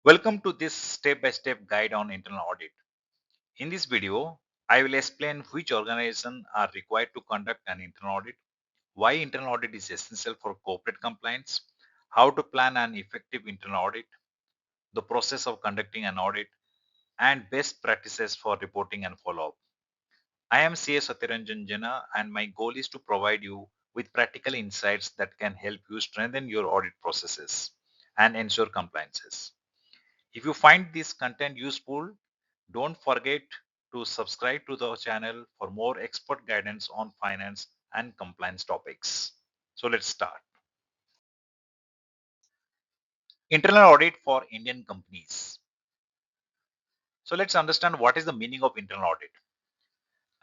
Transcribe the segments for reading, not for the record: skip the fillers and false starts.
Welcome to this step-by-step guide on internal audit. In this video, I will explain which organizations are required to conduct an internal audit, why internal audit is essential for corporate compliance, how to plan an effective internal audit, the process of conducting an audit, and best practices for reporting and follow-up. I am CA Satyaranjan Jena, and my goal is to provide you with practical insights that can help you strengthen your audit processes and ensure compliances. If you find this content useful, don't forget to subscribe to the channel for more expert guidance on finance and compliance topics. So let's start. Internal audit for Indian companies. So let's understand what is the meaning of internal audit.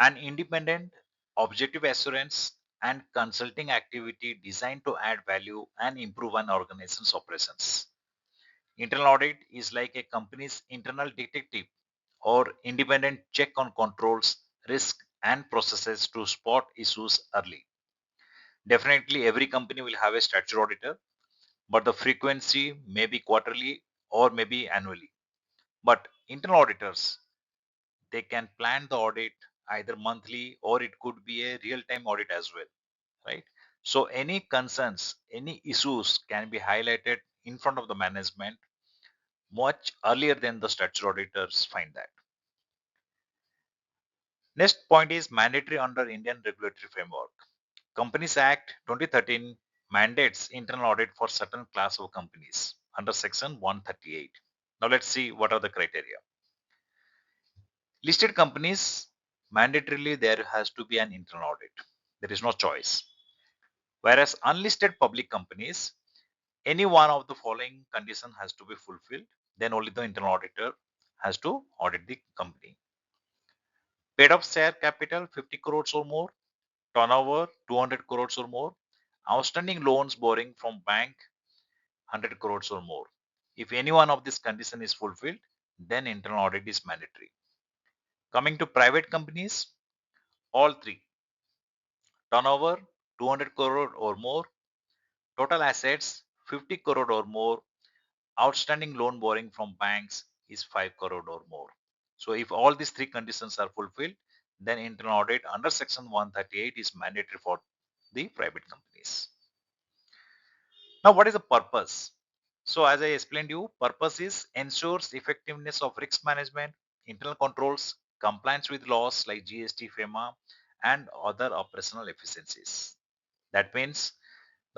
An independent, objective assurance and consulting activity designed to add value and improve an organization's operations. Internal audit is like a company's internal detective or independent check on controls, risk, and processes to spot issues early. Definitely, every company will have a statutory auditor, but the frequency may be quarterly or maybe annually. But internal auditors, they can plan the audit either monthly or it could be a real time audit as well, right? So, any concerns, any issues can be highlighted in front of the management much earlier than the statutory auditors find that. Next point is mandatory under Indian regulatory framework. Companies Act 2013 mandates internal audit for certain class of companies under section 138. Now let's see what are the criteria. Listed companies, mandatorily there has to be an internal audit. There is no choice. Whereas unlisted public companies, any one of the following condition has to be fulfilled, then only the internal auditor has to audit the company. Paid up share capital 50 crores or more, turnover 200 crores or more, outstanding loans borrowing from bank 100 crores or more. If any one of these condition is fulfilled, then internal audit is mandatory. Coming to private companies, all three: turnover 200 crore or more, total assets 50 crore or more, outstanding loan borrowing from banks is 5 crore or more. So if all these three conditions are fulfilled, then internal audit under section 138 is mandatory for the private companies. Now, what is the purpose? So, as I explained you, purpose is ensures effectiveness of risk management, internal controls, compliance with laws like GST, FEMA, and other operational efficiencies. That means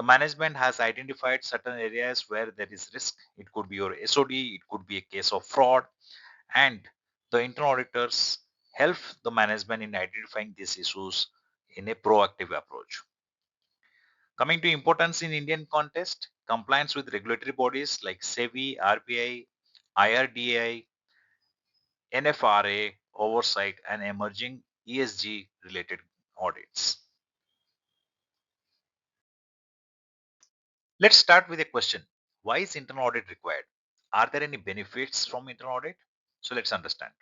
the management has identified certain areas where there is risk. It could be your SOD, it could be a case of fraud, and the internal auditors help the management in identifying these issues in a proactive approach. Coming to importance in Indian context, compliance with regulatory bodies like SEBI, RBI, IRDAI, NFRA, oversight, and emerging ESG related audits. Let's start with a question. Why is internal audit required? Are there any benefits from internal audit? So let's understand.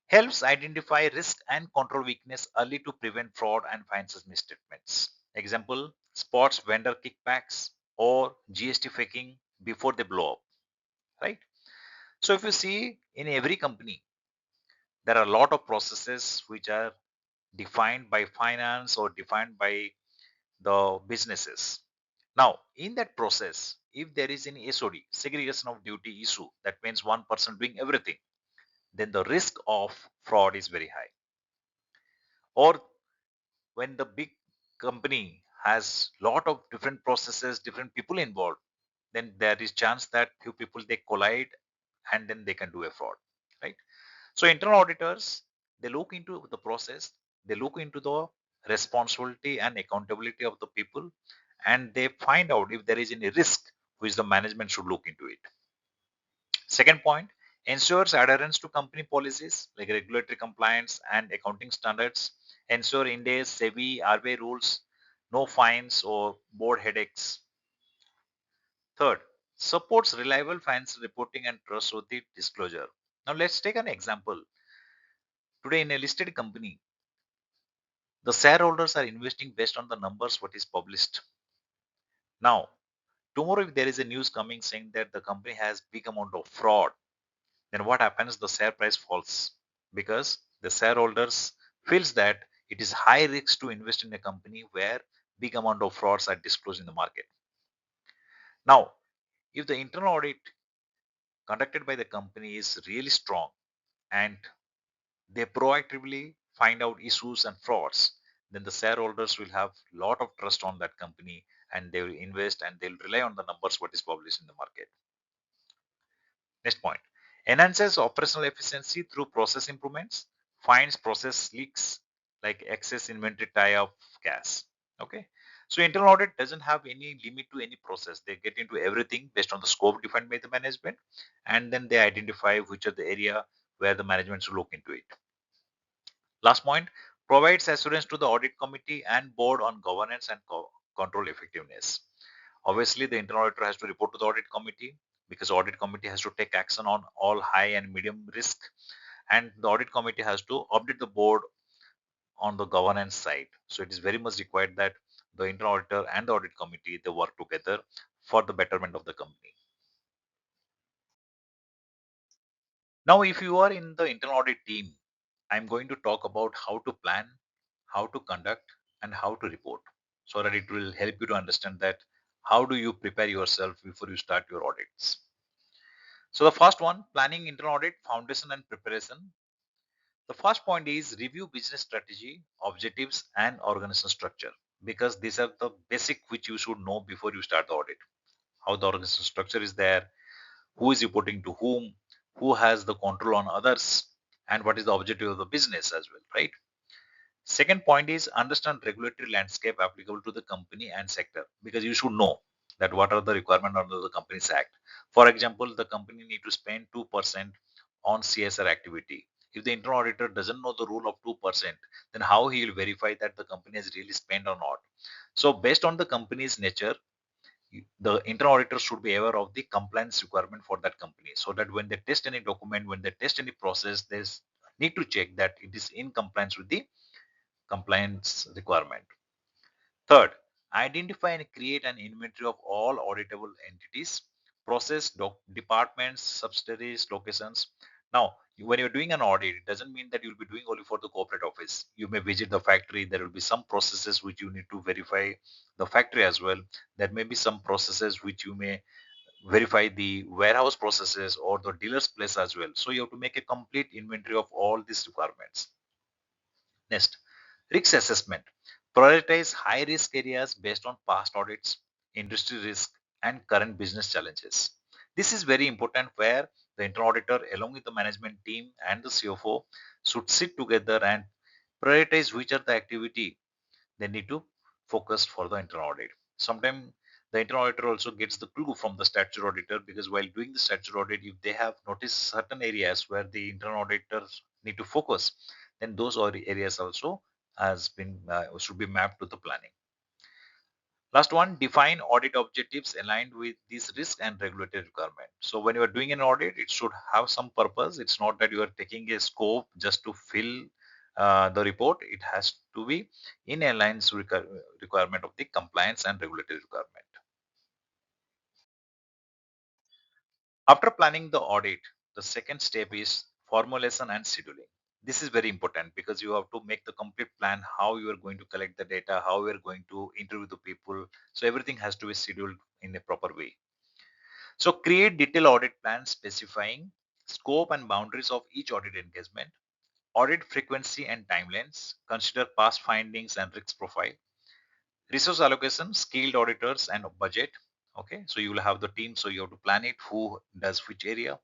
Helps identify risk and control weakness early to prevent fraud and financial misstatements. Example, spots vendor kickbacks or GST faking before they blow up, right? So if you see in every company, there are a lot of processes which are defined by finance or defined by the businesses. Now, in that process, if there is an SOD, segregation of duty issue, that means one person doing everything, then the risk of fraud is very high. Or when the big company has lot of different processes, different people involved, then there is chance that few people they collide and then they can do a fraud, right? So internal auditors, they look into the process, they look into the responsibility and accountability of the people, and they find out if there is any risk which the management should look into it. Second point, ensures adherence to company policies like regulatory compliance and accounting standards, ensure Ind AS, SEBI, RBI rules, no fines or board headaches. Third, supports reliable financial reporting and trustworthy disclosure. Now let's take an example. Today in a listed company, the shareholders are investing based on the numbers what is published. Now, Tomorrow, if there is a news coming saying that the company has big amount of fraud, then what happens? The share price falls because the shareholders feels that it is high risk to invest in a company where big amount of frauds are disclosed in the market. Now, if the internal audit conducted by the company is really strong and they proactively find out issues and frauds, then the shareholders will have a lot of trust on that company and they will invest and they'll rely on the numbers what is published in the market. Next point, enhances operational efficiency through process improvements, finds process leaks like excess inventory tie up gas. Okay. So internal audit doesn't have any limit to any process. They get into everything based on the scope defined by the management, and then they identify which are the area where the management should look into it. Last point, provides assurance to the audit committee and board on governance and control effectiveness. Obviously, the internal auditor has to report to the audit committee because audit committee has to take action on all high and medium risk, and the audit committee has to update the board on the governance side. So it is very much required that the internal auditor and the audit committee they work together for the betterment of the company. Now, if you are in the internal audit team, I'm going to talk about how to plan, how to conduct, and how to report so that it will help you to understand that how do you prepare yourself before you start your audits. So the first one, planning internal audit, foundation and preparation. The first point is review business strategy, objectives, and organizational structure because these are the basic which you should know before you start the audit. How the organizational structure is there, who is reporting to who has the control on others, and what is the objective of the business as well, right? Second point is understand regulatory landscape applicable to the company and sector because you should know that what are the requirements under the Companies Act. For example, the company need to spend 2% on CSR activity. If the internal auditor doesn't know the rule of 2%, then how he will verify that the company has really spent or not? So based on the company's nature, the internal auditor should be aware of the compliance requirement for that company so that when they test any document, when they test any process, they need to check that it is in compliance with the compliance requirement. Third, identify and create an inventory of all auditable entities, process, departments, subsidiaries, locations. Now, when you're doing an audit, it doesn't mean that you'll be doing only for the corporate office. You may visit the factory. There will be some processes which you need to verify the factory as well. There may be some processes which you may verify the warehouse processes or the dealer's place as well. So you have to make a complete inventory of all these requirements. Next, risk assessment. Prioritize high risk areas based on past audits, industry risk, and current business challenges. This is very important where the internal auditor, along with the management team and the CFO, should sit together and prioritize which are the activity they need to focus for the internal audit. Sometimes the internal auditor also gets the clue from the statutory auditor because while doing the statutory audit, if they have noticed certain areas where the internal auditors need to focus, then those areas also has been should be mapped to the planning. Last one, define audit objectives aligned with these risk and regulatory requirement. So when you are doing an audit, it should have some purpose. It's not that you are taking a scope just to fill the report. It has to be in alliance with requirement of the compliance and regulatory requirement. After planning the audit, the second step is formulation and scheduling. This is very important because you have to make the complete plan how you are going to collect the data, how you are going to interview the people. So everything has to be scheduled in a proper way. So create detailed audit plans specifying scope and boundaries of each audit engagement, audit frequency and timelines, consider past findings and risk profile, resource allocation, skilled auditors and budget. Okay, so you will have the team, so you have to plan it, who does which area.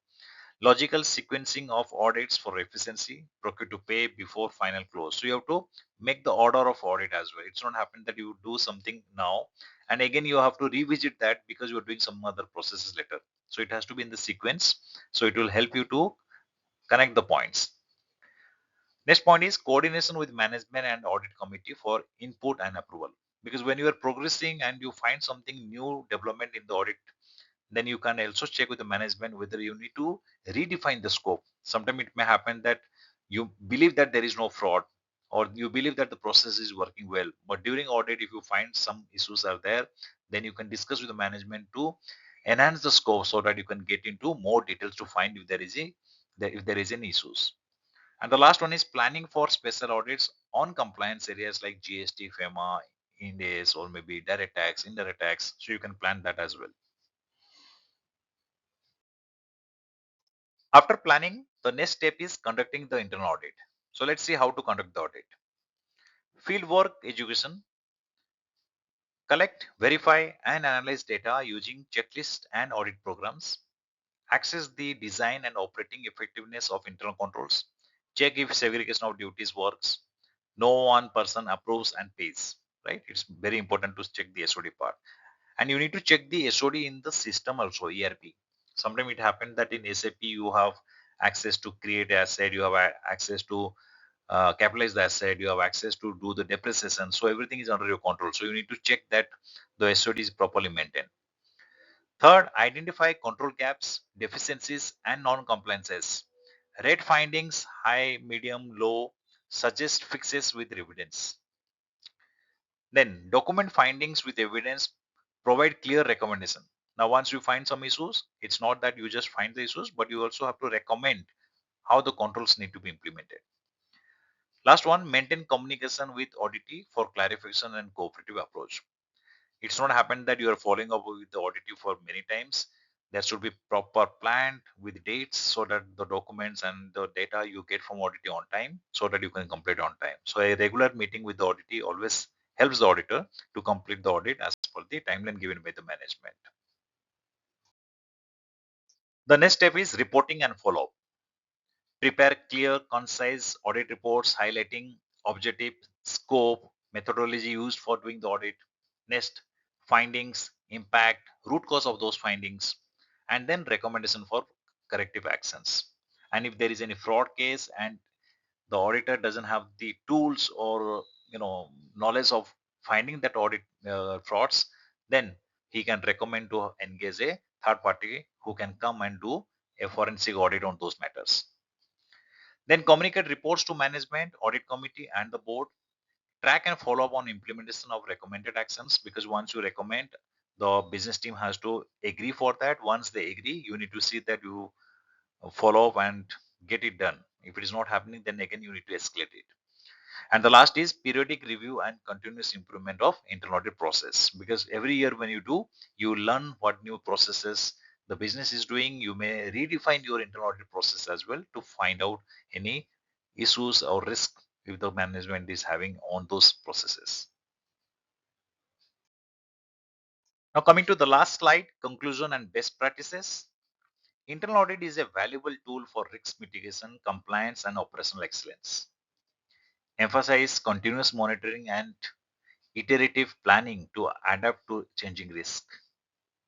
Logical sequencing of audits for efficiency, procure to pay before final close. So you have to make the order of audit as well. It's not happen that you do something now and again you have to revisit that because you're doing some other processes later. So it has to be in the sequence. So it will help you to connect the points. Next point is coordination with management and audit committee for input and approval. Because when you are progressing and you find something new development in the audit, then you can also check with the management whether you need to redefine the scope. Sometimes it may happen that you believe that there is no fraud or you believe that the process is working well, but during audit if you find some issues are there, then you can discuss with the management to enhance the scope so that you can get into more details to find if there is any issues. And the last one is planning for special audits on compliance areas like GST, FEMA, Ind-AS, or maybe direct tax, indirect tax. So you can plan that as well. After planning, the next step is conducting the internal audit. So let's see how to conduct the audit. Fieldwork education: collect, verify, and analyze data using checklists and audit programs. Assess the design and operating effectiveness of internal controls. Check if segregation of duties works. No one person approves and pays. Right? It's very important to check the SOD part. And you need to check the SOD in the system also, ERP. Sometimes it happened that in SAP you have access to create asset, you have access to capitalize the asset, you have access to do the depreciation. So everything is under your control. So you need to check that the SOD is properly maintained. Third, identify control gaps, deficiencies, and non-compliances. Rate findings high, medium, low. Suggest fixes with evidence. Then document findings with evidence. Provide clear recommendation. Now, once you find some issues, it's not that you just find the issues, but you also have to recommend how the controls need to be implemented. Last one, maintain communication with auditee for clarification and cooperative approach. It's not happened that you are following up with the auditee for many times. There should be proper planned with dates so that the documents and the data you get from auditee on time so that you can complete on time. So a regular meeting with the auditee always helps the auditor to complete the audit as per the timeline given by the management. The next step is reporting and follow-up. Prepare clear, concise audit reports highlighting objective, scope, methodology used for doing the audit. Next, findings, impact, root cause of those findings, and then recommendation for corrective actions. And if there is any fraud case and the auditor doesn't have the tools or knowledge of finding that audit frauds, then he can recommend to engage a third party who can come and do a forensic audit on those matters. Then communicate reports to management, audit committee, and the board. Track and follow up on implementation of recommended actions, because once you recommend, the business team has to agree for that. Once they agree, you need to see that you follow up and get it done. If it is not happening, then again you need to escalate it. And the last is periodic review and continuous improvement of internal audit process, because every year when you do, you learn what new processes the business is doing. You may redefine your internal audit process as well to find out any issues or risk if the management is having on those processes. Now coming to the last slide, conclusion and best practices. Internal audit is a valuable tool for risk mitigation, compliance, and operational excellence. Emphasize continuous monitoring and iterative planning to adapt to changing risk.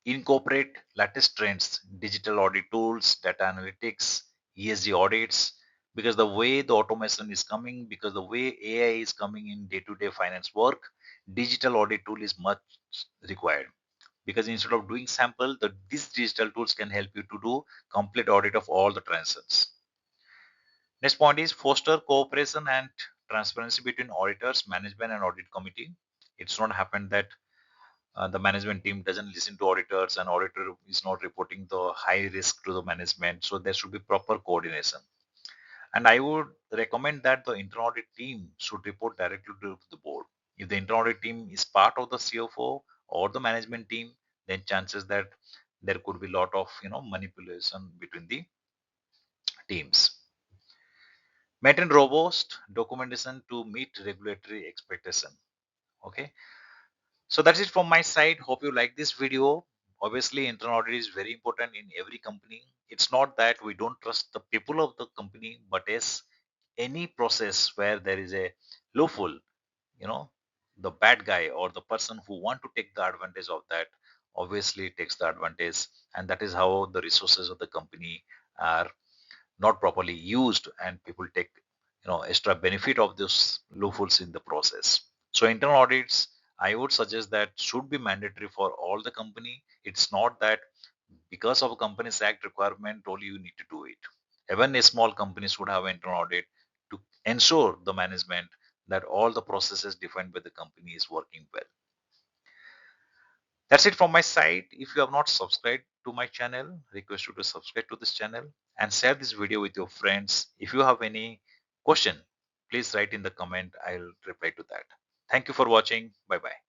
Incorporate latest trends, digital audit tools, data analytics, ESG audits, because the way the automation is coming, because the way AI is coming in day-to-day finance work, digital audit tool is much required. Because instead of doing sample, these digital tools can help you to do complete audit of all the transactions. Next point is foster cooperation and transparency between auditors, management, and audit committee. It's not happened that the management team doesn't listen to auditors and auditor is not reporting the high risk to the management. So there should be proper coordination. And I would recommend that the internal audit team should report directly to the board. If the internal audit team is part of the CFO or the management team, then chances that there could be a lot of manipulation between the teams. Maintain robust documentation to meet regulatory expectation. Okay. So that's it from my side. Hope you like this video. Obviously, internal audit is very important in every company. It's not that we don't trust the people of the company, but yes, any process where there is a loophole, you know, the bad guy or the person who want to take the advantage of that obviously takes the advantage, and that is how the resources of the company are not properly used, and people take extra benefit of those loopholes in the process. So internal audits, I would suggest that should be mandatory for all the company. It's not that because of a companies act requirement only you need to do it. Even a small companies would have internal audit to ensure the management that all the processes defined by the company is working well. That's it from my side. If you have not subscribed to my channel, request you to subscribe to this channel and share this video with your friends. If you have any question, please write in the comment. I'll reply to that. Thank you for watching. Bye bye.